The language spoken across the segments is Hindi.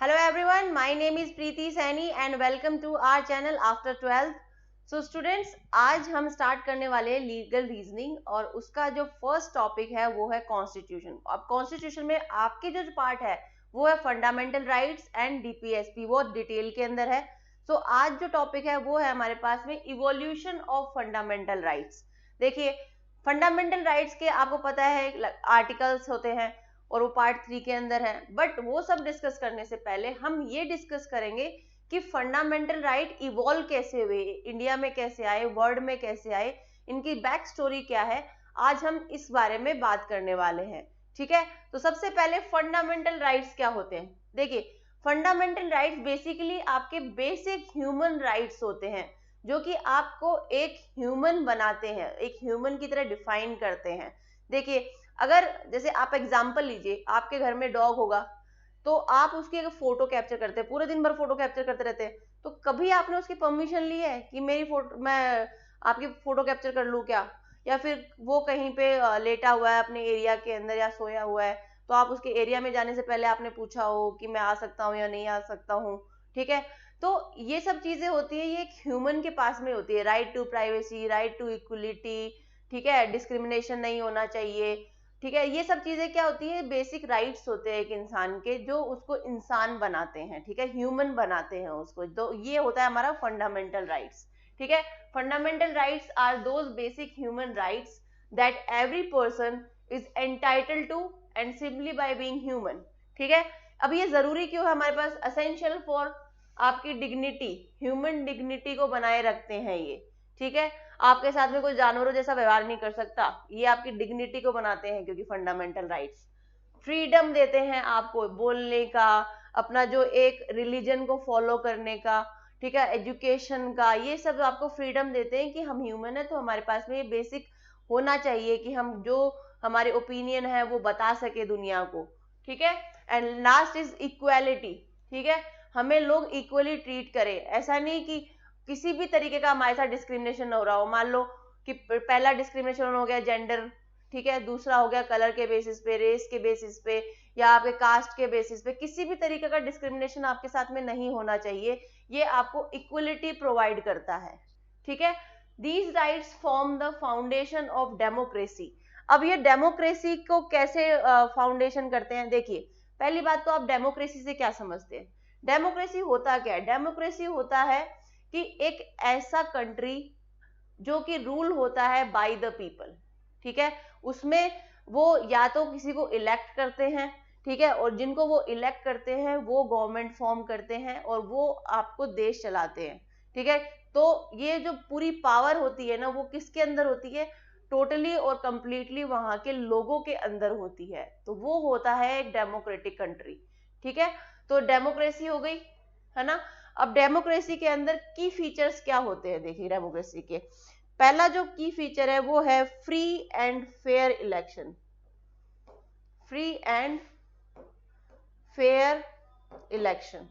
Hello everyone, my name is Preeti Saini and welcome to our channel After 12th. So students, आज हम स्टार्ट करने वाले हैं लीगल रीजनिंग और उसका जो फर्स्ट टॉपिक है वो है कॉन्स्टिट्यूशन। अब कॉन्स्टिट्यूशन में आपके जो पार्ट है वो है फंडामेंटल राइट्स एंड डीपीएसपी, वो डिटेल के अंदर है। सो आज जो टॉपिक है वो है हमारे पास में इवोल्यूशन ऑफ फंडामेंटल राइट्स। देखिए, फंडामेंटल राइट्स के आपको पता है आर्टिकल्स होते हैं और वो पार्ट 3 के अंदर है, बट वो सब डिस्कस करने से पहले हम ये डिस्कस करेंगे कि फंडामेंटल राइट इवॉल्व कैसे हुए, इंडिया में कैसे आए, वर्ल्ड में कैसे आए, इनकी बैक स्टोरी क्या है। आज हम इस बारे में बात करने वाले हैं, ठीक है। तो सबसे पहले फंडामेंटल राइट्स क्या होते हैं। देखिए, फंडामेंटल राइट्स बेसिकली आपके बेसिक ह्यूमन राइट्स होते हैं जो कि आपको एक ह्यूमन बनाते हैं, एक ह्यूमन की तरह डिफाइन करते हैं। देखिए, अगर जैसे आप एग्जाम्पल लीजिए, आपके घर में डॉग होगा तो आप उसकी एक फोटो कैप्चर करते हैं, पूरे दिन भर फोटो कैप्चर करते रहते हैं, तो कभी आपने उसकी परमिशन ली है कि मेरी फोटो, मैं आपकी फोटो कैप्चर कर लूं क्या? या फिर वो कहीं पे लेटा हुआ है अपने एरिया के अंदर या सोया हुआ है, तो आप उसके एरिया में जाने से पहले आपने पूछा हो कि मैं आ सकता हूँ या नहीं आ सकता हूँ, ठीक है। तो ये सब चीजें होती है, ये एक ह्यूमन के पास में होती है। Right to privacy, right to equality, ठीक है, डिस्क्रिमिनेशन नहीं होना चाहिए, ठीक है। ये सब चीजें क्या होती है, बेसिक राइट्स होते हैं एक इंसान के, जो उसको इंसान बनाते हैं, ठीक है, ह्यूमन बनाते हैं उसको। तो ये होता है हमारा फंडामेंटल राइट्स, ठीक है। Fundamental rights are those basic human rights that every person is entitled to and simply by being human, ठीक है। अब ये जरूरी क्यों है हमारे पास? असेंशियल फॉर आपकी डिग्निटी, ह्यूमन डिग्निटी को बनाए रखते हैं ये, ठीक है। आपके साथ में कोई जानवरों जैसा व्यवहार नहीं कर सकता, ये आपकी डिग्निटी को बनाते हैं, क्योंकि फंडामेंटल राइट्स फ्रीडम देते हैं आपको बोलने का, अपना जो एक रिलीजन को फॉलो करने का, ठीक है, एजुकेशन का, ये सब आपको फ्रीडम देते हैं कि हम ह्यूमन है तो हमारे पास में ये बेसिक होना चाहिए कि हम जो हमारे ओपिनियन है वो बता सके दुनिया को, ठीक है। एंड लास्ट इज इक्वालिटी, ठीक है, हमें लोग इक्वली ट्रीट करें। ऐसा नहीं कि किसी भी तरीके का हमारे साथ डिस्क्रिमिनेशन हो रहा हो। मान लो कि पहला डिस्क्रिमिनेशन हो गया जेंडर, ठीक है, दूसरा हो गया कलर के बेसिस पे, रेस के बेसिस पे, या आपके कास्ट के बेसिस पे, किसी भी तरीके का डिस्क्रिमिनेशन आपके साथ में नहीं होना चाहिए। ये आपको इक्वलिटी प्रोवाइड करता है, ठीक है। These rights form the foundation of democracy. अब ये डेमोक्रेसी को कैसे फाउंडेशन करते हैं? देखिए, पहली बात तो आप डेमोक्रेसी से क्या समझते हैं? डेमोक्रेसी होता क्या है? डेमोक्रेसी होता है कि एक ऐसा कंट्री जो कि रूल होता है बाय द पीपल, ठीक है। उसमें वो या तो किसी को इलेक्ट करते हैं, ठीक है, और जिनको वो इलेक्ट करते हैं वो गवर्नमेंट फॉर्म करते हैं और वो आपको देश चलाते हैं, ठीक है। तो ये जो पूरी पावर होती है ना, वो किसके अंदर होती है? टोटली और कंप्लीटली वहां के लोगों के अंदर होती है। तो वो होता है एक डेमोक्रेटिक कंट्री, ठीक है। तो डेमोक्रेसी हो गई, है ना। अब डेमोक्रेसी के अंदर की फीचर्स क्या होते हैं? देखिए, डेमोक्रेसी के पहला जो की फीचर है वो है free and fair election. Free and fair election.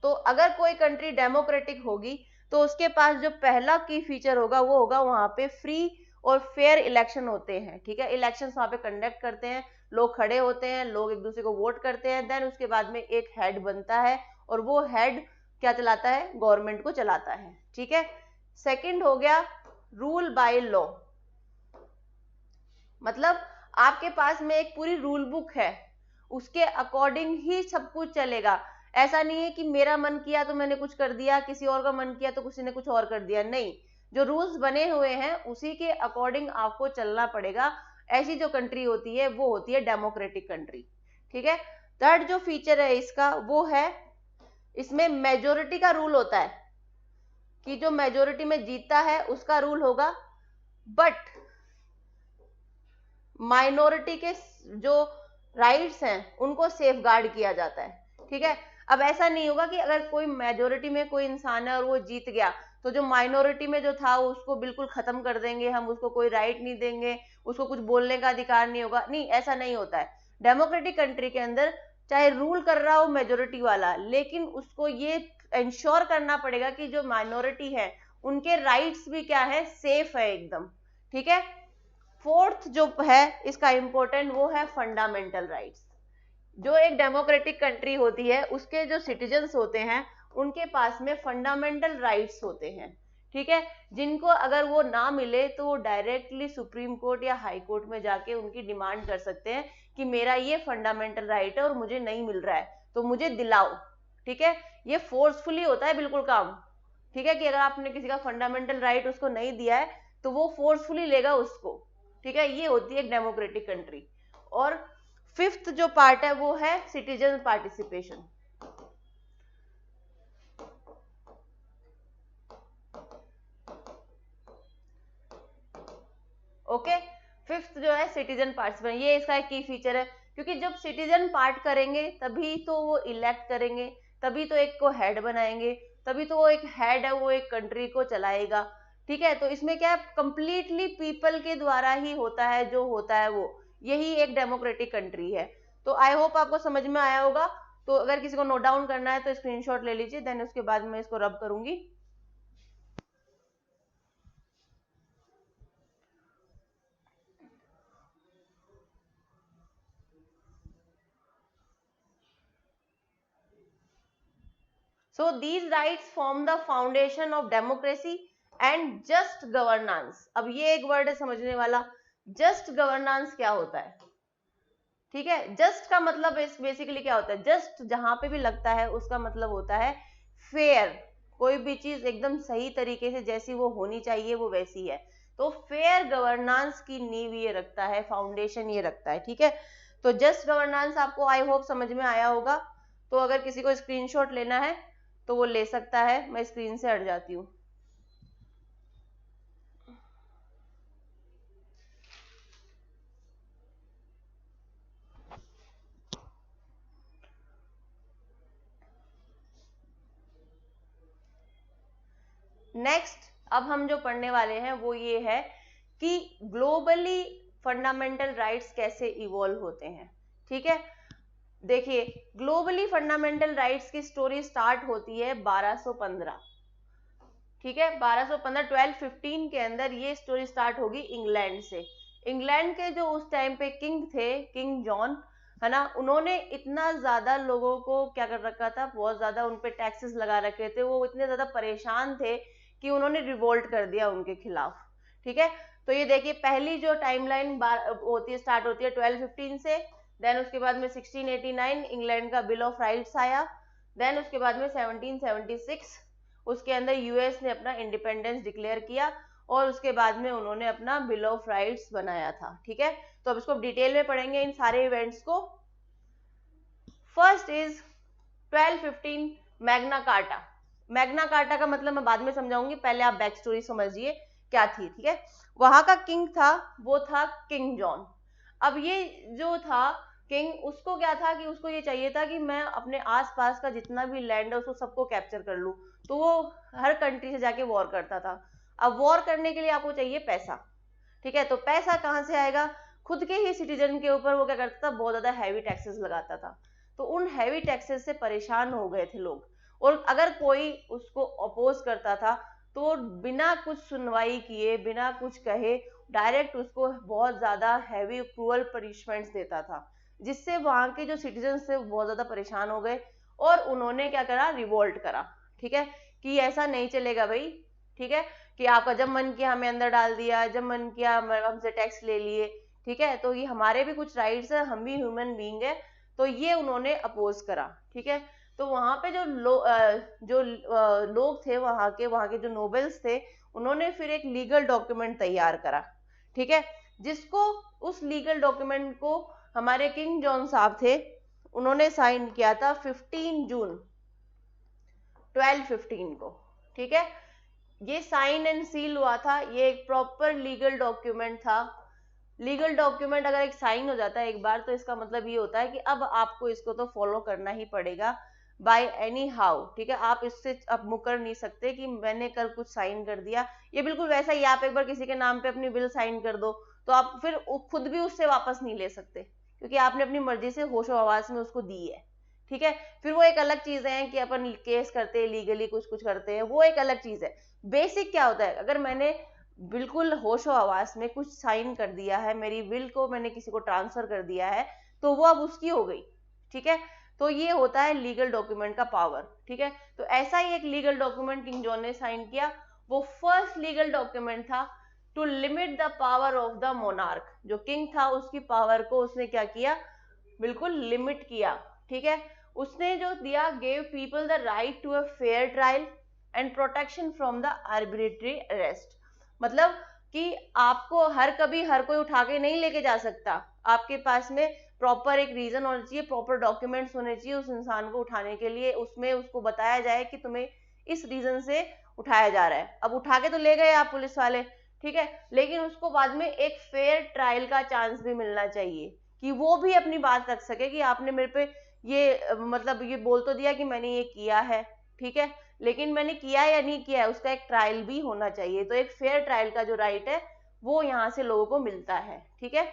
तो अगर कोई कंट्री डेमोक्रेटिक होगी तो उसके पास जो पहला की फीचर होगा वो होगा वहां पे फ्री और फेयर इलेक्शन होते हैं, ठीक है। इलेक्शन वहां पे कंडक्ट करते हैं, लोग खड़े होते हैं, लोग एक दूसरे को वोट करते हैं, देन उसके बाद में एक हेड बनता है और वो हेड क्या चलाता है? गवर्नमेंट को चलाता है, ठीक है। सेकंड हो गया रूल बाय लॉ। मतलब आपके पास में एक पूरी रूल बुक है, उसके अकॉर्डिंग ही सब कुछ चलेगा। ऐसा नहीं है कि मेरा मन किया तो मैंने कुछ कर दिया, किसी और का मन किया तो किसी ने कुछ और कर दिया, नहीं। जो रूल्स बने हुए हैं उसी के अकॉर्डिंग आपको चलना पड़ेगा। ऐसी जो कंट्री होती है वो होती है डेमोक्रेटिक कंट्री, ठीक है। थर्ड जो फीचर है इसका वो है, इसमें मेजोरिटी का रूल होता है कि जो मेजोरिटी में जीतता है उसका रूल होगा, बट माइनॉरिटी के जो राइट्स हैं उनको सेफगार्ड किया जाता है, ठीक है। अब ऐसा नहीं होगा कि अगर कोई मेजोरिटी में कोई इंसान है और वो जीत गया तो जो माइनॉरिटी में जो था उसको बिल्कुल खत्म कर देंगे, हम उसको कोई राइट नहीं देंगे, उसको कुछ बोलने का अधिकार नहीं होगा, नहीं, ऐसा नहीं होता है। डेमोक्रेटिक कंट्री के अंदर चाहे रूल कर रहा हो मेजोरिटी वाला, लेकिन उसको ये इंश्योर करना पड़ेगा कि जो माइनॉरिटी है उनके राइट्स भी क्या है? सेफ है एकदम, ठीक है। फोर्थ जो है इसका इंपॉर्टेंट वो है फंडामेंटल राइट्स। जो एक डेमोक्रेटिक कंट्री होती है उसके जो सिटीजन्स होते हैं उनके पास में फंडामेंटल राइट्स होते हैं, ठीक है, जिनको अगर वो ना मिले तो वो डायरेक्टली सुप्रीम कोर्ट या हाई कोर्ट में जाके उनकी डिमांड कर सकते हैं कि मेरा ये फंडामेंटल राइट है और मुझे नहीं मिल रहा है तो मुझे दिलाओ, ठीक है। ये फोर्सफुली होता है बिल्कुल काम, ठीक है, कि अगर आपने किसी का फंडामेंटल राइट उसको नहीं दिया है तो वो फोर्सफुली लेगा उसको, ठीक है। ये होती है एक डेमोक्रेटिक कंट्री। और फिफ्थ जो पार्ट है वो है सिटीजन पार्टिसिपेशन। ओके, फिफ्थ जो है सिटीजन पार्टिसिपेशन, ये इसका एक की फीचर है, क्योंकि जब सिटीजन पार्ट करेंगे तभी तो वो इलेक्ट करेंगे, तभी तो एक को हेड बनाएंगे, तभी तो वो एक हेड है वो एक कंट्री को चलाएगा, ठीक है। तो इसमें क्या है, कंप्लीटली पीपल के द्वारा ही होता है जो होता है वो, यही एक डेमोक्रेटिक कंट्री है। तो आई होप आपको समझ में आया होगा। तो अगर किसी को नोट डाउन करना है तो स्क्रीनशॉट ले लीजिए, देन उसके बाद मैं इसको रब करूंगी। So these rights form the foundation of democracy and just governance। अब ये एक वर्ड है समझने वाला, जस्ट गवर्नेंस क्या होता है, ठीक है। जस्ट का मतलब बेसिकली क्या होता है, जस्ट जहां पे भी लगता है उसका मतलब होता है फेयर, कोई भी चीज एकदम सही तरीके से जैसी वो होनी चाहिए वो वैसी है। तो फेयर गवर्नेंस की नींव ये रखता है, फाउंडेशन ये रखता है, ठीक है। तो जस्ट गवर्नेंस आपको आई होप समझ में आया होगा। तो अगर किसी को स्क्रीनशॉट लेना है तो वो ले सकता है, मैं स्क्रीन से हट जाती हूँ। नेक्स्ट अब हम जो पढ़ने वाले हैं वो ये है कि ग्लोबली फंडामेंटल राइट्स कैसे इवॉल्व होते हैं, ठीक है। देखिए, ग्लोबली फंडामेंटल राइट्स की स्टोरी स्टार्ट होती है 1215, ठीक है, 1215 1215 के अंदर ये स्टोरी स्टार्ट होगी इंग्लैंड से। इंग्लैंड के जो उस टाइम पे किंग थे, किंग जॉन, है ना, उन्होंने इतना ज्यादा लोगों को क्या कर रखा था, बहुत ज्यादा उनपे टैक्सेस लगा रखे थे, वो इतने ज्यादा परेशान थे कि उन्होंने रिवोल्ट कर दिया उनके खिलाफ, ठीक है। तो ये देखिए, पहली जो टाइमलाइन होती है स्टार्ट होती है 1215 से, देन उसके बाद में 1689 इंग्लैंड का बिल ऑफ राइट्स आया, देन उसके बाद में 1776 उसके अंदर यूएस ने अपना इंडिपेंडेंस डिक्लेयर किया और उसके बाद में उन्होंने अपना बिल ऑफ राइट्स बनाया था, ठीक है। तो अब इसको डिटेल में पढ़ेंगे इन सारे इवेंट्स को। First is 1215 Magna carta. Magna carta का मतलब मैं बाद में समझाऊंगी, पहले आप बैक स्टोरी समझिए क्या थी, ठीक है। वहां का किंग था वो था किंग जॉन। अब ये जो था किंग, उसको क्या था कि उसको ये चाहिए था कि मैं अपने आसपास का जितना भी लैंड है उसको सबको कैप्चर कर लूं, तो वो हर कंट्री से जाके वॉर करता था। अब वॉर करने के लिए आपको चाहिए पैसा, ठीक है। तो पैसा कहाँ से आएगा, खुद के ही सिटीजन के ऊपर वो क्या करता था, बहुत ज्यादा हैवी टैक्सेस लगाता था। तो उन हैवी टैक्सेस से परेशान हो गए थे लोग, और अगर कोई उसको अपोज करता था तो बिना कुछ सुनवाई किए, बिना कुछ कहे, डायरेक्ट उसको बहुत ज्यादा हैवी क्रूअल पनिशमेंट्स देता था, जिससे वहां के जो सिटीजन थे बहुत ज्यादा परेशान हो गए और उन्होंने क्या करा, रिवोल्ट करा, ठीक है, कि ऐसा नहीं चलेगा भाई, ठीक है, कि आपका जब मन किया हमें अंदर डाल दिया, जब मन किया हमसे टैक्स ले लिए, ठीक है, तो ये हमारे भी कुछ राइट्स है, हम भी ह्यूमन बीइंग है। तो ये उन्होंने अपोज करा, ठीक है। तो वहां पे जो लोग थे वहां के जो नोबल्स थे, उन्होंने फिर एक लीगल डॉक्यूमेंट तैयार करा, ठीक है, जिसको उस लीगल डॉक्यूमेंट को हमारे किंग जॉन साहब थे, उन्होंने साइन किया था 15 जून 1215 को, ठीक है। ये साइन एंड सील हुआ था, ये एक प्रॉपर लीगल डॉक्यूमेंट था। लीगल डॉक्यूमेंट अगर एक साइन हो जाता है एक बार, तो इसका मतलब ये होता है कि अब आपको इसको तो फॉलो करना ही पड़ेगा बाय एनी हाउ, ठीक है। आप इससे अब मुकर नहीं सकते कि मैंने कल कुछ साइन कर दिया। ये बिल्कुल वैसा ही, आप एक बार किसी के नाम पे अपनी विल साइन कर दो तो आप फिर खुद भी उससे वापस नहीं ले सकते, क्योंकि आपने अपनी मर्जी से होशो हवास में उसको दी है, ठीक है। फिर वो एक अलग चीज है कि अपन केस करते हैं, लीगली कुछ कुछ करते हैं, वो एक अलग चीज है। बेसिक क्या होता है, अगर मैंने बिल्कुल होशो हवास में कुछ साइन कर दिया है, मेरी विल को मैंने किसी को ट्रांसफर कर दिया है, तो वो अब उसकी हो गई, ठीक है। तो ये होता है लीगल डॉक्यूमेंट का पावर, ठीक है। तो ऐसा ही एक लीगल डॉक्यूमेंट किंग जॉन ने साइन किया, वो फर्स्ट लीगल डॉक्यूमेंट था to limit the power of the monarch. जो किंग था उसकी पावर को उसने क्या किया, बिल्कुल लिमिट किया, ठीक है। उसने जो दिया, gave people the right to a fair trial and protection from the arbitrary arrest. मतलब कि आपको कभी हर कोई उठा के नहीं लेके जा सकता, आपके पास में प्रॉपर एक रीजन होना चाहिए, प्रॉपर डॉक्यूमेंट्स होने चाहिए उस इंसान को उठाने के लिए, उसमें उसको बताया जाए कि तुम्हें इस रीजन से उठाया जा रहा है। अब उठा के तो ले गए आप पुलिस वाले, ठीक है, लेकिन उसको बाद में एक फेयर ट्रायल का चांस भी मिलना चाहिए कि वो भी अपनी बात रख सके कि आपने मेरे पे ये मतलब ये बोल तो दिया कि मैंने ये किया है, ठीक है, लेकिन मैंने किया या नहीं किया है उसका एक ट्रायल भी होना चाहिए। तो एक फेयर ट्रायल का जो राइट है वो यहाँ से लोगों को मिलता है, ठीक है।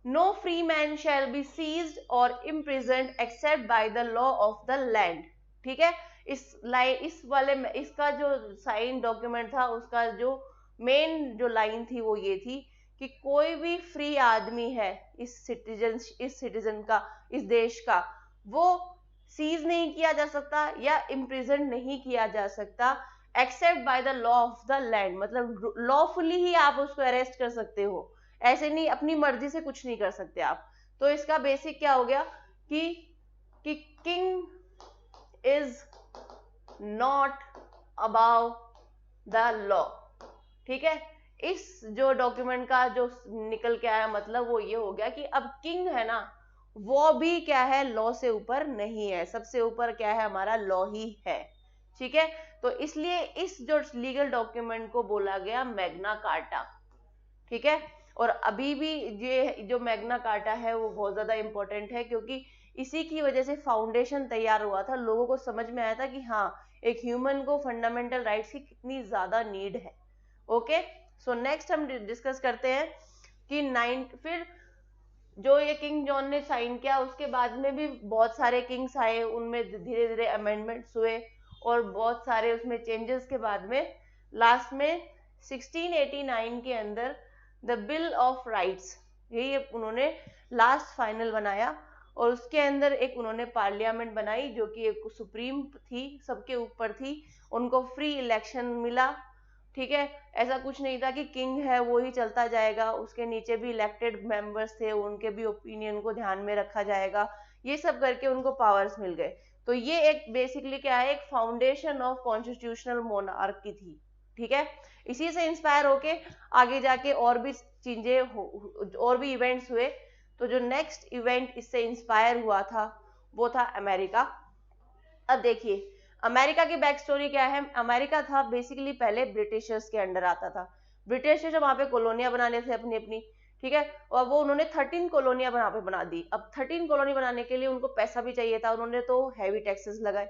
No free man shall be seized or imprisoned except by the law of the land, ठीक है। इस वाले में इसका जो साइन डॉक्यूमेंट था उसका जो मेन जो लाइन थी वो ये थी कि कोई भी फ्री आदमी है इस सिटीजन का, इस देश का, वो सीज नहीं किया जा सकता या इम्प्रिजन नहीं किया जा सकता except by the law of the land. मतलब लॉफुली ही आप उसको अरेस्ट कर सकते हो, ऐसे नहीं अपनी मर्जी से कुछ नहीं कर सकते आप। तो इसका बेसिक क्या हो गया कि king is not above the law, ठीक है। इस जो डॉक्यूमेंट का जो निकल के आया मतलब वो ये हो गया कि अब किंग है ना, वो भी क्या है, लॉ से ऊपर नहीं है, सबसे ऊपर क्या है, हमारा लॉ ही है, ठीक है। तो इसलिए इस जो लीगल डॉक्यूमेंट को बोला गया मैग्ना कार्टा, ठीक है। और अभी भी ये जो मैग्ना कार्टा है वो बहुत ज्यादा इंपॉर्टेंट है, क्योंकि इसी की वजह से फाउंडेशन तैयार हुआ था, लोगों को समझ में आया था कि हाँ एक ह्यूमन को फंडामेंटल राइट्स की कितनी ज्यादा नीड है। ओके, सो नेक्स्ट हम डिस्कस करते हैं कि फिर जो ये किंग जॉन ने साइन किया उसके बाद में भी बहुत सारे किंग्स आए, उनमें धीरे धीरे अमेंडमेंट्स हुए और बहुत सारे उसमें चेंजेस के बाद में लास्ट में 1689 के अंदर द बिल ऑफ राइट्स, यही उन्होंने लास्ट फाइनल बनाया। और उसके अंदर एक उन्होंने पार्लियामेंट बनाई जो कि एक सुप्रीम थी, सबके ऊपर थी, उनको फ्री इलेक्शन मिला, ठीक है। ऐसा कुछ नहीं था कि किंग है वो ही चलता जाएगा, उसके नीचे भी इलेक्टेड मेंबर्स थे, उनके भी ओपिनियन को ध्यान में रखा जाएगा, ये सब करके उनको पावर्स मिल गए। तो ये एक बेसिकली क्या है, एक फाउंडेशन ऑफ कॉन्स्टिट्यूशनल मोनार्की थी, ठीक है। इसी से इंस्पायर होके आगे जाके और भी चीजें और भी इवेंट्स हुए। तो जो नेक्स्ट इवेंट इससे इंस्पायर हुआ था वो था अमेरिका। अब देखिए अमेरिका की बैक स्टोरी क्या है। अमेरिका था बेसिकली पहले ब्रिटिशर्स के अंडर आता था, ब्रिटिशर्स वहां पे कॉलोनियां बनाने थे अपनी अपनी, ठीक है। और वो उन्होंने 13 कॉलोनियां वहां पे बना दी। अब 13 कॉलोनी बनाने के लिए उनको पैसा भी चाहिए था, उन्होंने तो हैवी टैक्सेस लगाए,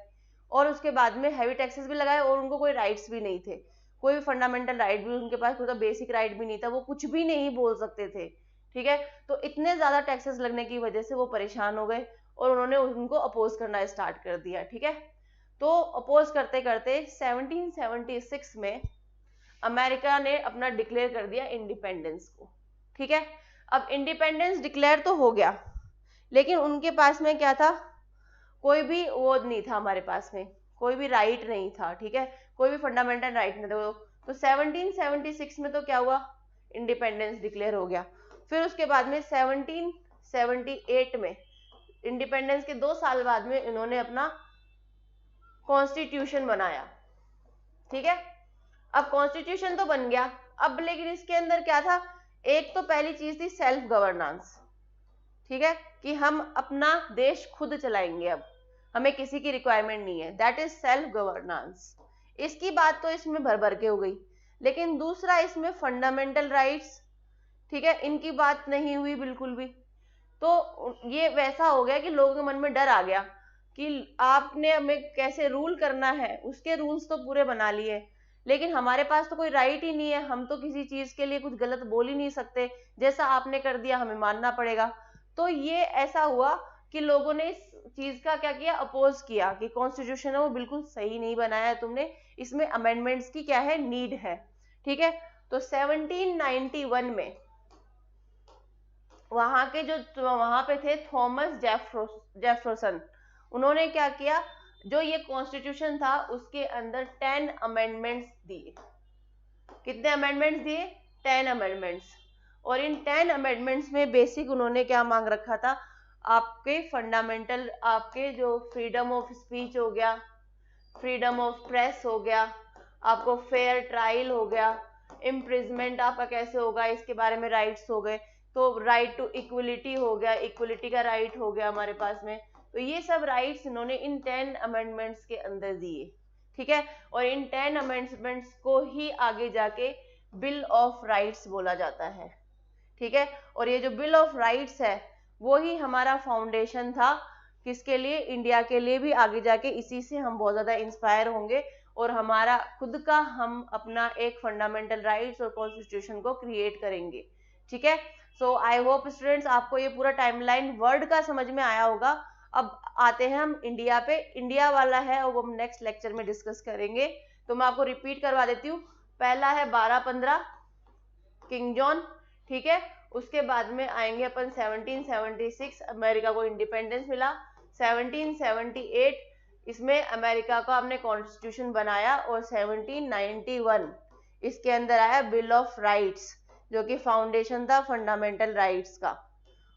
और उसके बाद में हैवी टैक्सेस भी लगाए और उनको कोई राइट्स भी नहीं थे, कोई भी फंडामेंटल राइट भी उनके पास, कोई बेसिक राइट भी नहीं था, वो कुछ भी नहीं बोल सकते थे, ठीक है। तो इतने ज्यादा टैक्सेस लगने की वजह से वो परेशान हो गए और उन्होंने उनको अपोज करना स्टार्ट कर दिया, ठीक है। तो अपोज करते करते 1776 में अमेरिका ने अपना डिक्लेयर कर दिया इंडिपेंडेंस को, ठीक है। अब इंडिपेंडेंस डिक्लेयर तो हो गया, लेकिन उनके पास में क्या था, कोई भी वो नहीं था, हमारे पास में कोई भी राइट नहीं था, ठीक है, कोई भी फंडामेंटल राइट नहीं था। तो 1776 में तो क्या हुआ, इंडिपेंडेंस डिक्लेयर हो गया। फिर उसके बाद में 1778 में इंडिपेंडेंस के 2 साल बाद में इन्होंने अपना कॉन्स्टिट्यूशन बनाया, ठीक है। अब कॉन्स्टिट्यूशन तो बन गया, अब लेकिन इसके अंदर क्या था, एक तो पहली चीज थी सेल्फ गवर्नेंस, ठीक है, कि हम अपना देश खुद चलाएंगे, अब हमें किसी की रिक्वायरमेंट नहीं है, दैट इज सेल्फ गवर्नेंस। इसकी बात तो इसमें भर भर के हो गई, लेकिन दूसरा इसमें फंडामेंटल राइट्स, ठीक है, इनकी बात नहीं हुई बिल्कुल भी। तो ये वैसा हो गया कि लोगों के मन में डर आ गया कि आपने हमें कैसे रूल करना है, उसके रूल्स तो पूरे बना लिए, लेकिन हमारे पास तो कोई राइट ही नहीं है, हम तो किसी चीज के लिए कुछ गलत बोल ही नहीं सकते, जैसा आपने कर दिया हमें मानना पड़ेगा। तो ये ऐसा हुआ कि लोगों ने इस चीज का क्या किया, अपोज किया कि कॉन्स्टिट्यूशन है वो बिल्कुल सही नहीं बनाया है तुमने, इसमें अमेंडमेंट्स की क्या है, नीड है, ठीक है। तो 1791 में वहां पे थे थॉमस जेफरसन। उन्होंने क्या किया, जो ये कॉन्स्टिट्यूशन था उसके अंदर 10 अमेंडमेंट्स दिए। कितने अमेंडमेंट्स दिए? 10 अमेंडमेंट्स। और इन 10 अमेंडमेंट्स में बेसिक उन्होंने क्या मांग रखा था, आपके फंडामेंटल, आपके जो फ्रीडम ऑफ स्पीच हो गया, फ्रीडम ऑफ प्रेस हो गया, आपको फेयर ट्रायल हो गया, इम्प्रिजमेंट आपका कैसे होगा इसके बारे में राइट्स हो गए, तो राइट टू इक्वलिटी हो गया, इक्वलिटी का राइट हो गया हमारे पास में। तो ये सब राइट्स इन्होंने इन 10 अमेंडमेंट्स के अंदर दिए, ठीक है। और इन 10 अमेंडमेंट्स को ही आगे जाके बिल ऑफ राइट्स बोला जाता है, ठीक है। और ये जो बिल ऑफ राइट्स है वो ही हमारा फाउंडेशन था, किसके लिए? इंडिया के लिए भी। आगे जाके इसी से हम बहुत ज्यादा इंस्पायर होंगे और हमारा खुद का, हम अपना एक फंडामेंटल राइट्स और कॉन्स्टिट्यूशन को क्रिएट करेंगे, ठीक है। सो आई होप स्टूडेंट्स आपको ये पूरा टाइमलाइन वर्ड का समझ में आया होगा। अब आते हैं हम इंडिया पे। इंडिया वाला है और वो हम नेक्स्ट लेक्चर में डिस्कस करेंगे। तो मैं आपको रिपीट करवा देती हूँ। पहला है 1215 किंग जॉन, ठीक है। उसके बाद में आएंगे अपन 1776, अमेरिका को इंडिपेंडेंस मिला। 1778 इसमें अमेरिका का हमने कॉन्स्टिट्यूशन बनाया। और 1791 इसके अंदर आया बिल ऑफ राइट्स, जो कि फाउंडेशन था फंडामेंटल राइट्स का।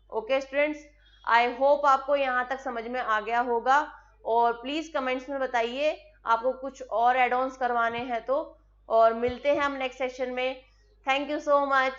ओके स्टूडेंट्स, आई होप आपको यहाँ तक समझ में आ गया होगा। और प्लीज कमेंट्स में बताइए आपको कुछ और एड ऑन्स करवाने हैं तो। और मिलते हैं हम नेक्स्ट सेशन में। Thank you so much.